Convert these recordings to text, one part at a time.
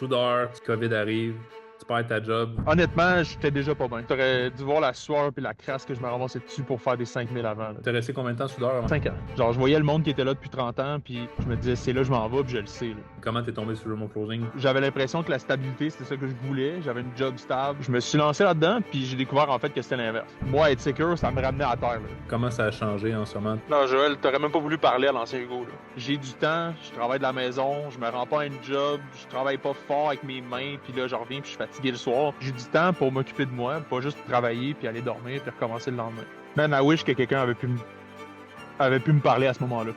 soudeur, COVID arrive, tu perds ta job. Honnêtement, j'étais déjà pas bien. T'aurais dû voir la sueur puis la crasse que je me ramassais dessus pour faire des 5000 avant. T'es resté combien de temps soudeur avant? 5 ans. Genre, je voyais le monde qui était là depuis 30 ans, puis je me disais, c'est là que je m'en vais, puis je le sais. Là. Comment t'es tombé sur le remote closing? J'avais l'impression que la stabilité, c'était ça que je voulais. J'avais une job stable. Je me suis lancé là-dedans, puis j'ai découvert en fait que c'était l'inverse. Moi, être secure, ça me ramenait à terre. Là. Comment ça a changé en ce moment? Non, Joël, t'aurais même pas voulu parler à l'ancien Hugo. Là. J'ai du temps, je travaille de la maison, je me rends pas à une job, je travaille pas fort avec mes mains, puis là, je reviens, puis je suis fatigué le soir. J'ai du temps pour m'occuper de moi, pas juste travailler, puis aller dormir, puis recommencer le lendemain. Man, I wish que quelqu'un avait pu me parler à ce moment-là.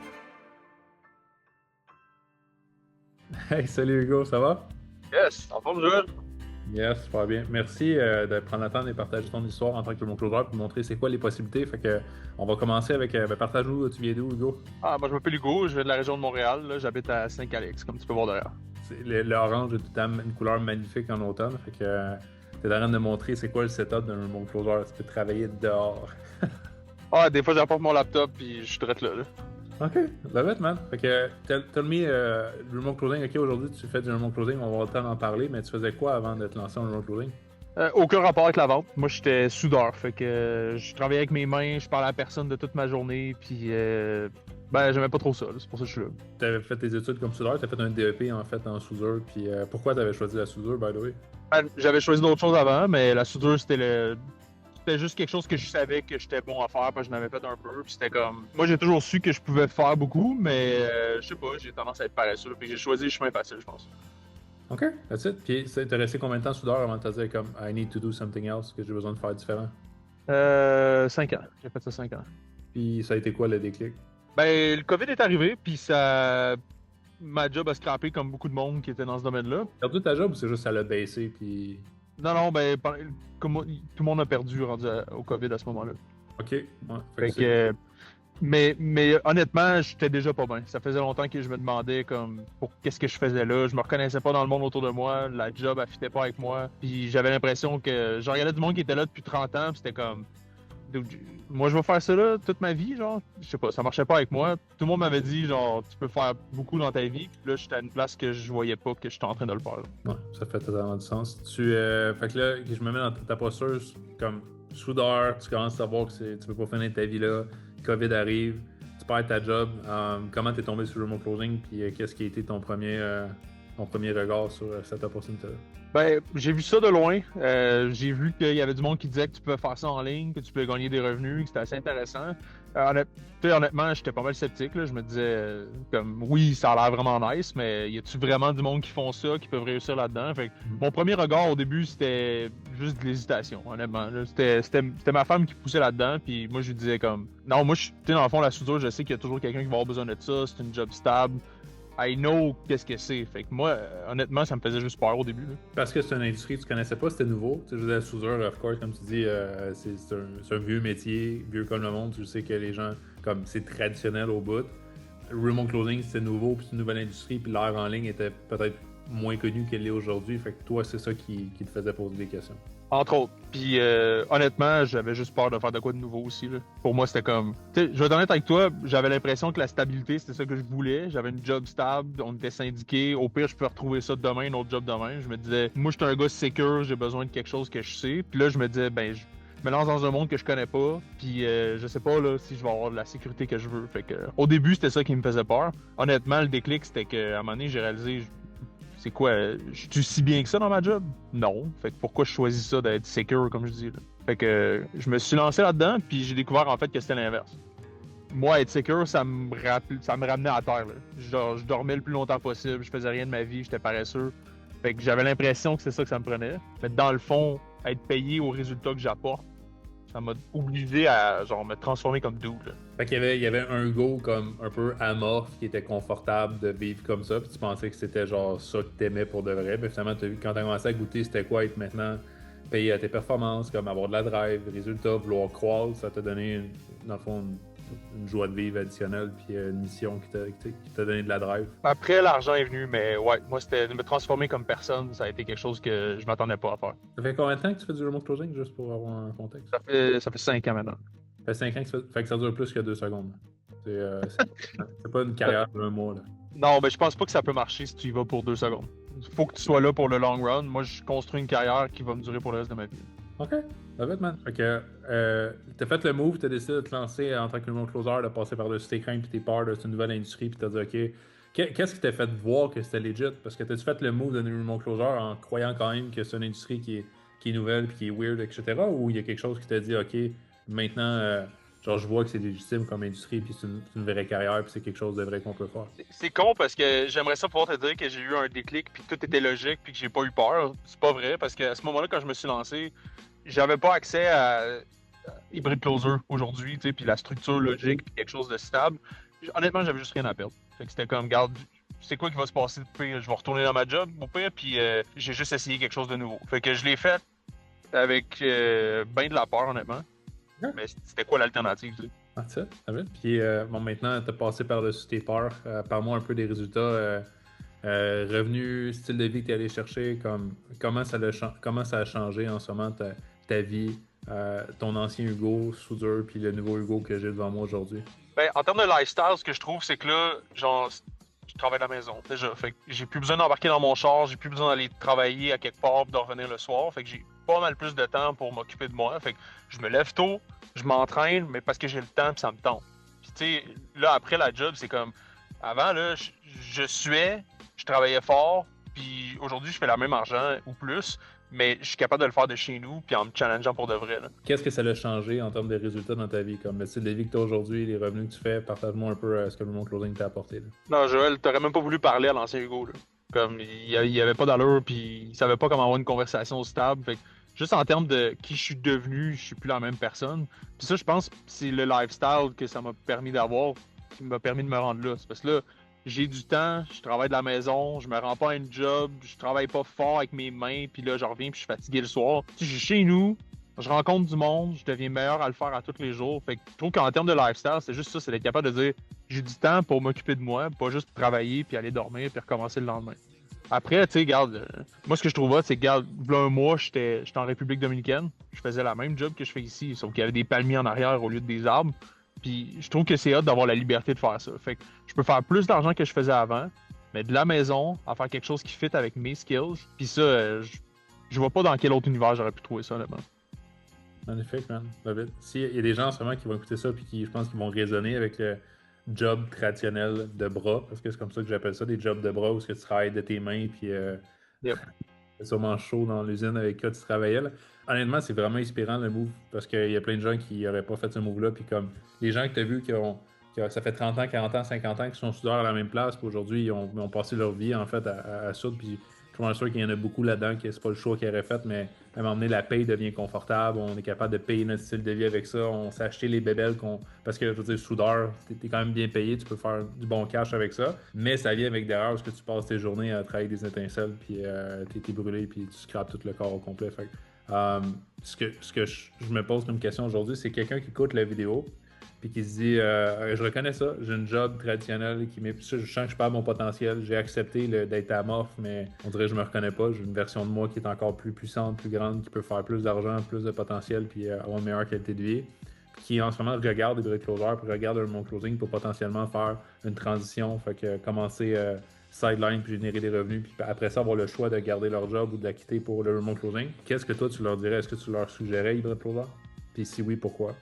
Hey, salut Hugo, ça va? Yes, en forme, Joël. Yes, super bien. Merci de prendre le temps de partager ton histoire en tant que remote closer pour montrer c'est quoi les possibilités. Fait que on va commencer avec partage-nous, tu viens d'où Hugo? Ah, moi je m'appelle Hugo, je viens de la région de Montréal, là, j'habite à Saint-Calix, comme tu peux voir derrière. L'orange est tout le temps une couleur magnifique en automne. Fait que t'es en train de montrer c'est quoi le setup d'un remote closer. Tu peux travailler dehors. Ah, des fois j'apporte mon laptop puis je suis direct là. Ok, love it, man. Fait que t'as mis remote closing. Ok, aujourd'hui tu fais du remote closing, on va avoir le temps d'en parler, mais tu faisais quoi avant de te lancer en remote closing? Aucun rapport avec la vente. Moi, j'étais soudeur. Fait que je travaillais avec mes mains, je parlais à personne de toute ma journée, puis ben, j'aimais pas trop ça. C'est pour ça que je suis là. T'avais fait tes études comme soudeur, t'as fait un DEP en fait en soudure, puis pourquoi t'avais choisi la soudure, by the way? Ben, j'avais choisi d'autres choses avant, mais la soudure, c'était juste quelque chose que je savais que j'étais bon à faire, parce que je n'avais fait un peu, puis c'était comme... Moi, j'ai toujours su que je pouvais faire beaucoup, mais je sais pas, j'ai tendance à être paresseux, puis j'ai choisi le chemin facile, je pense. Ok, that's it. Puis t'es resté combien de temps soudeur avant de te dire comme I need to do something else, que j'ai besoin de faire différent? 5 ans. J'ai fait ça 5 ans. Puis ça a été quoi le déclic? Ben, le COVID est arrivé, puis ça... Ma job a scrappé comme beaucoup de monde qui était dans ce domaine-là. T'as perdu ta job ou c'est juste ça l'a baissé, puis... Non, ben, comme tout le monde a perdu rendu au COVID à ce moment-là. Ok, ouais. Fait Fait que, mais honnêtement, j'étais déjà pas bien. Ça faisait longtemps que je me demandais comme pour qu'est-ce que je faisais là. Je me reconnaissais pas dans le monde autour de moi. La job affitait pas avec moi. Puis j'avais l'impression que je regardais du monde qui était là depuis 30 ans. Puis c'était comme, moi je vais faire ça là toute ma vie, genre. Je sais pas, ça marchait pas avec moi. Tout le monde m'avait dit genre tu peux faire beaucoup dans ta vie. Puis là j'étais à une place que je voyais pas que j'étais en train de le faire. Là. Ouais, ça fait totalement du sens. Fait que là, je me mets dans ta posture comme soudeur, tu commences à voir que tu peux pas finir ta vie là, COVID arrive, tu perds ta job. Comment t'es tombé sur le remote closing, puis qu'est-ce qui a été ton premier regard sur cette opportunité-là? Ben, j'ai vu ça de loin. J'ai vu qu'il y avait du monde qui disait que tu pouvais faire ça en ligne, que tu pouvais gagner des revenus, que c'était assez intéressant. Honnêtement, j'étais pas mal sceptique. Là. Je me disais, comme, oui, ça a l'air vraiment nice, mais y a-tu vraiment du monde qui font ça, qui peuvent réussir là-dedans? Fait que mon premier regard au début, c'était juste de l'hésitation, honnêtement. C'était ma femme qui poussait là-dedans, puis moi, je lui disais comme, non, moi, dans le fond, la soudure, je sais qu'il y a toujours quelqu'un qui va avoir besoin de ça, c'est une job stable. I know qu'est-ce que c'est. Fait que moi, honnêtement, ça me faisait juste peur au début. Là. Parce que c'est une industrie que tu connaissais pas, c'était nouveau. Tu sais, je veux dire, la soudure, of course, comme tu dis, c'est un vieux métier, vieux comme le monde. Tu sais que les gens, comme c'est traditionnel au bout. Remote closing, c'était nouveau, puis c'est une nouvelle industrie, puis l'ère en ligne était peut-être moins connue qu'elle l'est aujourd'hui. Fait que toi, c'est ça qui te faisait poser des questions. Entre autres. Puis honnêtement, j'avais juste peur de faire de quoi de nouveau aussi. Là. Pour moi, c'était comme... Tu sais, je vais être honnête avec toi, j'avais l'impression que la stabilité, c'était ça que je voulais. J'avais une job stable, on était syndiqués. Au pire, je peux retrouver ça demain, un autre job demain. Je me disais, moi, je suis un gars secure, j'ai besoin de quelque chose que je sais. Puis là, je me disais, ben, je me lance dans un monde que je connais pas. Puis je sais pas là si je vais avoir de la sécurité que je veux. Fait que au début, c'était ça qui me faisait peur. Honnêtement, le déclic, c'était qu'à un moment donné, j'ai réalisé... C'est quoi, je suis si bien que ça dans ma job? Non. Fait que pourquoi je choisis ça d'être secure, comme je dis? Là? Fait que je me suis lancé là-dedans, puis j'ai découvert en fait que c'était l'inverse. Moi, être secure, ça me ramenait à terre. Là. Genre, je dormais le plus longtemps possible, je faisais rien de ma vie, j'étais paresseux. Fait que j'avais l'impression que c'est ça que ça me prenait. Mais dans le fond, être payé au résultat que j'apporte, ça m'a obligé à genre me transformer comme dude. Là. Fait qu'il y avait un go comme un peu amorphe qui était confortable de vivre comme ça, puis tu pensais que c'était genre ça que t'aimais pour de vrai, mais finalement quand t'as commencé à goûter c'était quoi être maintenant payé à tes performances, comme avoir de la drive, résultat, vouloir croître, ça t'a donné dans le fond une joie de vivre additionnelle, puis une mission qui t'a donné de la drive. Après, l'argent est venu, mais ouais, moi, c'était de me transformer comme personne, ça a été quelque chose que je m'attendais pas à faire. Ça fait combien de temps que tu fais du remote closing, juste pour avoir un contexte? Ça fait 5 ans maintenant. Ça fait 5 ans fait que ça dure plus que 2 secondes. C'est pas une carrière de 1 mois, là. Non, mais je pense pas que ça peut marcher si tu y vas pour 2 secondes. faut que tu sois là pour le long run. Moi, je construis une carrière qui va me durer pour le reste de ma vie. OK. Love it, man. Fait que t'as fait le move, t'as décidé de te lancer en tant que remote closer, de passer par-dessus tes craintes et tes peurs de cette nouvelle industrie, puis t'as dit, OK, qu'est-ce qui t'a fait voir que c'était legit? Parce que t'as-tu fait le move de remote closer en croyant quand même que c'est une industrie qui est nouvelle, puis qui est weird, etc., ou il y a quelque chose qui t'a dit, OK, maintenant, genre, je vois que c'est légitime comme industrie, puis c'est une vraie carrière, puis c'est quelque chose de vrai qu'on peut faire. C'est con parce que j'aimerais ça pouvoir te dire que j'ai eu un déclic puis que tout était logique puis que j'ai pas eu peur. C'est pas vrai parce qu'à ce moment-là, quand je me suis lancé, j'avais pas accès à Hybrid Closer aujourd'hui, tu sais, puis la structure logique puis quelque chose de stable. Honnêtement, j'avais juste rien à perdre. Fait que c'était comme, garde, c'est quoi qui va se passer de pire? Je vais retourner dans ma job au pire puis j'ai juste essayé quelque chose de nouveau. Fait que je l'ai fait avec ben de la peur, honnêtement. Ouais. Mais c'était quoi l'alternative, tu sais? Ah, ça, va. Puis, bon, maintenant, t'as passé par-dessus tes peurs. Parle-moi un peu des résultats. Revenus, style de vie que tu es allé chercher, comment ça a changé en ce moment ta vie, ton ancien Hugo soudeur, puis le nouveau Hugo que j'ai devant moi aujourd'hui. Ben, en termes de lifestyle, ce que je trouve, c'est que là, genre, je travaille à la maison déjà. Fait que j'ai plus besoin d'embarquer dans mon char, j'ai plus besoin d'aller travailler à quelque part et de revenir le soir. Fait que j'ai pas mal plus de temps pour m'occuper de moi. Fait que je me lève tôt, je m'entraîne, mais parce que j'ai le temps et ça me tente. Puis tu sais, là, après la job, c'est comme. Avant, là, je suais, je travaillais fort, puis aujourd'hui, je fais la même argent ou plus, mais je suis capable de le faire de chez nous, puis en me challengeant pour de vrai. Là. Qu'est-ce que ça a changé en termes de résultats dans ta vie, comme le style de vie que tu as aujourd'hui, les revenus que tu fais? Partage-moi un peu ce que le Remote Closing t'a apporté. Là. Non, Joël, t'aurais même pas voulu parler à l'ancien Hugo. Là. Comme, il avait pas d'allure, puis il savait pas comment avoir une conversation stable. Fait que, juste en termes de qui je suis devenu, je suis plus la même personne. Puis ça, je pense, c'est le lifestyle que ça m'a permis d'avoir, qui m'a permis de me rendre là. C'est parce que là, j'ai du temps, je travaille de la maison, je me rends pas à une job, je travaille pas fort avec mes mains, puis là, je reviens, puis je suis fatigué le soir. Tu sais, je suis chez nous, je rencontre du monde, je deviens meilleur à le faire à tous les jours. Fait que je trouve qu'en termes de lifestyle, c'est juste ça, c'est d'être capable de dire j'ai du temps pour m'occuper de moi, pas juste travailler, puis aller dormir, puis recommencer le lendemain. Après, tu sais, regarde, moi, ce que je trouve hot, c'est que, regarde, là, un mois, j'étais en République dominicaine. Je faisais la même job que je fais ici, sauf qu'il y avait des palmiers en arrière au lieu de des arbres. Puis je trouve que c'est hot d'avoir la liberté de faire ça. Fait que je peux faire plus d'argent que je faisais avant, mais de la maison, à faire quelque chose qui fit avec mes skills. Puis ça, je vois pas dans quel autre univers j'aurais pu trouver ça, honnêtement. Magnifique, man. David. S'il y a des gens en ce moment qui vont écouter ça, puis qui, je pense qu'ils vont raisonner avec le job traditionnel de bras, parce que c'est comme ça que j'appelle ça, des jobs de bras où tu travailles de tes mains, puis Yep. c'est sûrement chaud dans l'usine avec qui tu travaillais. Là. Honnêtement, c'est vraiment inspirant le move, parce qu'il y a plein de gens qui n'auraient pas fait ce move-là, puis comme les gens que tu as vus ça fait 30 ans, 40 ans, 50 ans qu'ils sont soudeurs à la même place, puis aujourd'hui, ils ont passé leur vie en fait à soudre, puis je suis sûr qu'il y en a beaucoup là-dedans que c'est pas le choix qu'ils auraient fait, mais à un moment donné, la paye devient confortable, on est capable de payer notre style de vie avec ça, on s'est acheté les bébelles parce que je veux dire, soudeur, t'es quand même bien payé, tu peux faire du bon cash avec ça, mais ça vient avec derrière parce que tu passes tes journées à travailler avec des étincelles, puis t'es brûlé, puis tu scrapes tout le corps au complet. Fait ce que je me pose comme question aujourd'hui, c'est quelqu'un qui écoute la vidéo, puis qui se dit je reconnais ça, j'ai une job traditionnelle qui je sens que je perds mon potentiel, j'ai accepté d'être amorphe, mais on dirait que je me reconnais pas, j'ai une version de moi qui est encore plus puissante, plus grande, qui peut faire plus d'argent, plus de potentiel, puis avoir une meilleure qualité de vie, puis qui en ce moment regarde des closers, puis regarde mon closing pour potentiellement faire une transition, fait que commencer sideline puis générer des revenus, puis après ça avoir le choix de garder leur job ou de la quitter pour le remote closing. Qu'est-ce que toi tu leur dirais? Est-ce que tu leur suggérais Hybrid Closer? Puis si oui, pourquoi?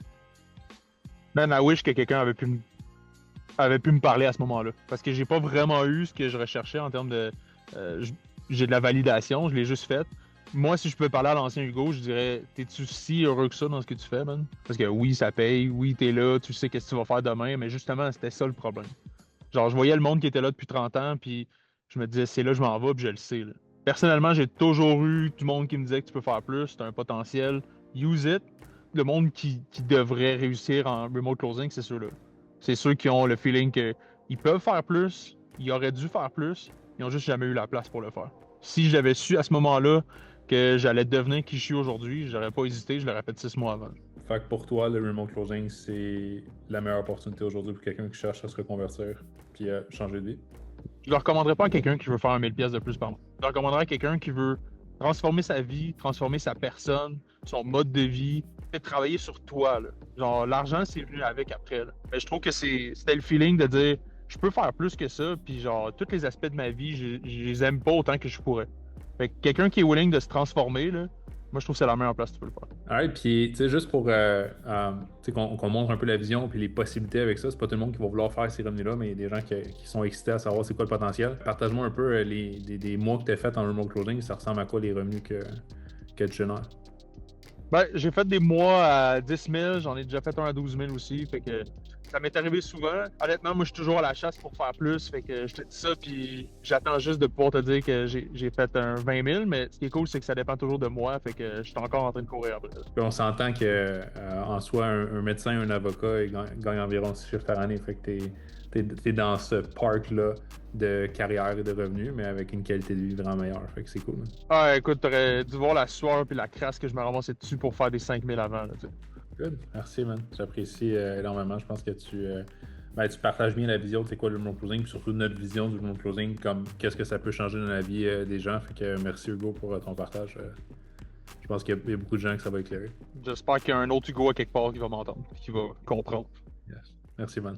Man, I wish que quelqu'un avait pu me parler à ce moment-là. Parce que j'ai pas vraiment eu ce que je recherchais en termes de. J'ai de la validation, je l'ai juste faite. Moi, si je peux parler à l'ancien Hugo, je dirais t'es-tu si heureux que ça dans ce que tu fais, man? Parce que oui, ça paye, oui, t'es là, tu sais qu'est-ce que tu vas faire demain, mais justement, c'était ça le problème. Genre, je voyais le monde qui était là depuis 30 ans, puis je me disais, c'est là que je m'en vais, puis je le sais. Là. Personnellement, j'ai toujours eu du monde qui me disait que tu peux faire plus, t'as un potentiel, use it. Le monde qui devrait réussir en remote closing, c'est ceux-là. C'est ceux qui ont le feeling qu'ils peuvent faire plus, ils auraient dû faire plus, ils ont juste jamais eu la place pour le faire. Si j'avais su à ce moment-là que j'allais devenir qui je suis aujourd'hui, j'aurais pas hésité, je l'aurais fait 6 mois avant. Fait que pour toi, le remote closing, c'est la meilleure opportunité aujourd'hui pour quelqu'un qui cherche à se reconvertir puis changer de vie? Je le recommanderais pas à quelqu'un qui veut faire 1000 pièces de plus par mois. Je le recommanderais à quelqu'un qui veut transformer sa vie, transformer sa personne, son mode de vie, et travailler sur toi. Là. Genre, l'argent, c'est venu avec après. Là. Mais je trouve que c'était le feeling de dire, je peux faire plus que ça, puis genre, tous les aspects de ma vie, je les aime pas autant que je pourrais. Fait que quelqu'un qui est willing de se transformer, là, moi, je trouve que c'est la meilleure place que tu peux le faire. Alright, puis tu sais, juste pour qu'on montre un peu la vision puis les possibilités avec ça, c'est pas tout le monde qui va vouloir faire ces revenus-là, mais il y a des gens qui sont excités à savoir c'est quoi le potentiel. Partage-moi un peu des mois que tu as fait en remote closing, ça ressemble à quoi les revenus que tu génères? Ben, j'ai fait des mois à 10 000, j'en ai déjà fait un à 12 000 aussi, fait que ça m'est arrivé souvent. Honnêtement, moi, je suis toujours à la chasse pour faire plus, fait que je te dis ça, puis j'attends juste de pouvoir te dire que j'ai fait un 20 000, mais ce qui est cool, c'est que ça dépend toujours de moi, fait que je suis encore en train de courir après. Puis on s'entend que en soi, un médecin, un avocat, il gagne environ 6 chiffres par année, fait que t'es dans ce parc-là de carrière et de revenus, mais avec une qualité de vie vraiment meilleure, fait que c'est cool. Hein. Ah, écoute, t'aurais dû voir la sueur puis la crasse que je me ramassais dessus pour faire des 5 000 avant, là, tu sais. Good. Merci, man. J'apprécie énormément. Je pense que tu partages bien la vision de c'est quoi le remote closing, puis surtout notre vision du remote closing, comme qu'est-ce que ça peut changer dans la vie des gens. Fait que merci Hugo pour ton partage. Je pense qu'il y a beaucoup de gens que ça va éclairer. J'espère qu'il y a un autre Hugo à quelque part qui va m'entendre, qui va comprendre. Yes. Merci, man.